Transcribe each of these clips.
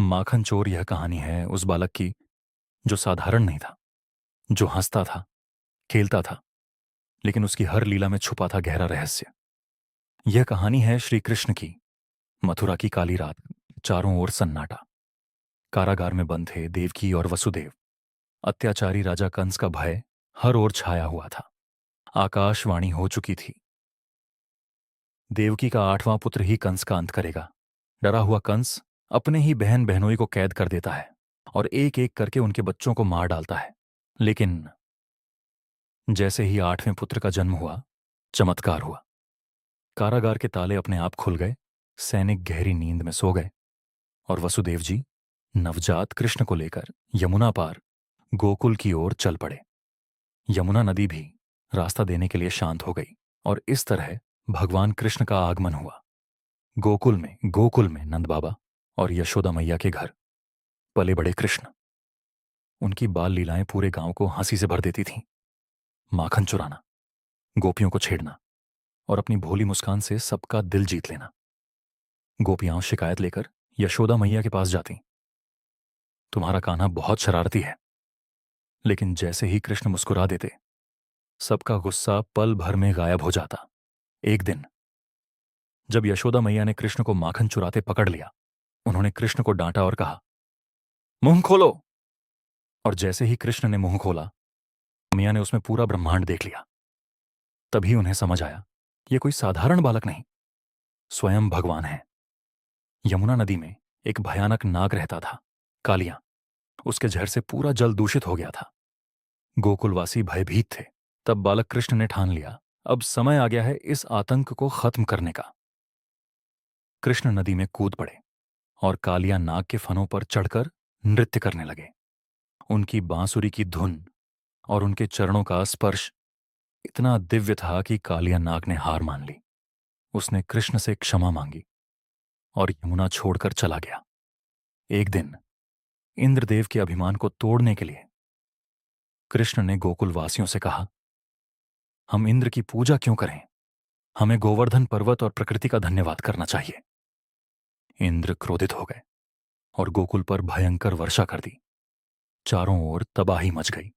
माखन चोर यह कहानी है उस बालक की जो साधारण नहीं था, जो हंसता था, खेलता था, लेकिन उसकी हर लीला में छुपा था गहरा रहस्य। यह कहानी है श्री कृष्ण की। मथुरा की काली रात, चारों ओर सन्नाटा। कारागार में बंद थे देवकी और वसुदेव। अत्याचारी राजा कंस का भय हर ओर छाया हुआ था। आकाशवाणी हो चुकी थी, देवकी का 8वां पुत्र ही कंस का अंत करेगा। डरा हुआ कंस अपने ही बहन बहनोई को कैद कर देता है और एक एक करके उनके बच्चों को मार डालता है। लेकिन जैसे ही 8वें पुत्र का जन्म हुआ, चमत्कार हुआ। कारागार के ताले अपने आप खुल गए, सैनिक गहरी नींद में सो गए और वसुदेव जी नवजात कृष्ण को लेकर यमुना पार गोकुल की ओर चल पड़े। यमुना नदी भी रास्ता देने के लिए शांत हो गई और इस तरह भगवान कृष्ण का आगमन हुआ। गोकुल में नंद बाबा और यशोदा मैया के घर पले बड़े कृष्ण। उनकी बाल लीलाएं पूरे गांव को हंसी से भर देती थीं। माखन चुराना, गोपियों को छेड़ना और अपनी भोली मुस्कान से सबका दिल जीत लेना। गोपियां शिकायत लेकर यशोदा मैया के पास जाती, तुम्हारा कान्हा बहुत शरारती है। लेकिन जैसे ही कृष्ण मुस्कुरा देते, सबका गुस्सा पल भर में गायब हो जाता। एक दिन जब यशोदा मैया ने कृष्ण को माखन चुराते पकड़ लिया, उन्होंने कृष्ण को डांटा और कहा, मुंह खोलो। और जैसे ही कृष्ण ने मुंह खोला, मैया ने उसमें पूरा ब्रह्मांड देख लिया। तभी उन्हें समझ आया, ये कोई साधारण बालक नहीं, स्वयं भगवान है। यमुना नदी में एक भयानक नाग रहता था, कालिया। उसके जहर से पूरा जल दूषित हो गया था। गोकुलवासी भयभीत थे। तब बालक कृष्ण ने ठान लिया, अब समय आ गया है इस आतंक को खत्म करने का। कृष्ण नदी में कूद पड़े और कालिया नाग के फनों पर चढ़कर नृत्य करने लगे। उनकी बांसुरी की धुन और उनके चरणों का स्पर्श इतना दिव्य था कि कालिया नाग ने हार मान ली। उसने कृष्ण से क्षमा मांगी और यमुना छोड़कर चला गया। एक दिन इंद्रदेव के अभिमान को तोड़ने के लिए कृष्ण ने गोकुलवासियों से कहा, हम इंद्र की पूजा क्यों करें, हमें गोवर्धन पर्वत और प्रकृति का धन्यवाद करना चाहिए। इंद्र क्रोधित हो गए और गोकुल पर भयंकर वर्षा कर दी। चारों ओर तबाही मच गई।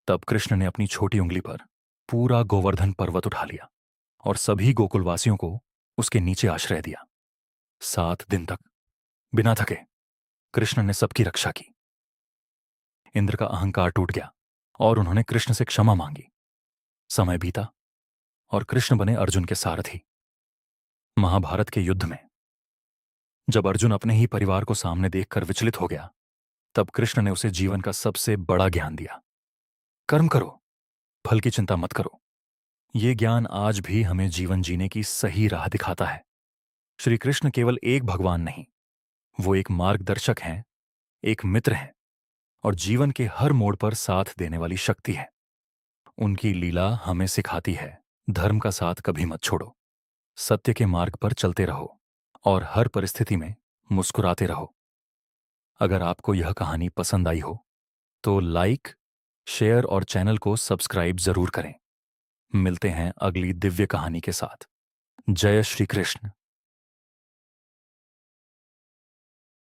तब कृष्ण ने अपनी छोटी उंगली पर पूरा गोवर्धन पर्वत उठा लिया और सभी गोकुलवासियों को उसके नीचे आश्रय दिया। 7 दिन तक बिना थके कृष्ण ने सबकी रक्षा की। इंद्र का अहंकार टूट गया और उन्होंने कृष्ण से क्षमा मांगी। समय बीता और कृष्ण बने अर्जुन के सारथी। महाभारत के युद्ध में जब अर्जुन अपने ही परिवार को सामने देखकर विचलित हो गया, तब कृष्ण ने उसे जीवन का सबसे बड़ा ज्ञान दिया। कर्म करो, फल की चिंता मत करो। ये ज्ञान आज भी हमें जीवन जीने की सही राह दिखाता है। श्री कृष्ण केवल एक भगवान नहीं, वो एक मार्गदर्शक हैं, एक मित्र हैं और जीवन के हर मोड़ पर साथ देने वाली शक्ति है। उनकी लीला हमें सिखाती है, धर्म का साथ कभी मत छोड़ो, सत्य के मार्ग पर चलते रहो और हर परिस्थिति में मुस्कुराते रहो। अगर आपको यह कहानी पसंद आई हो तो लाइक, शेयर और चैनल को सब्सक्राइब जरूर करें। मिलते हैं अगली दिव्य कहानी के साथ। जय श्री कृष्ण।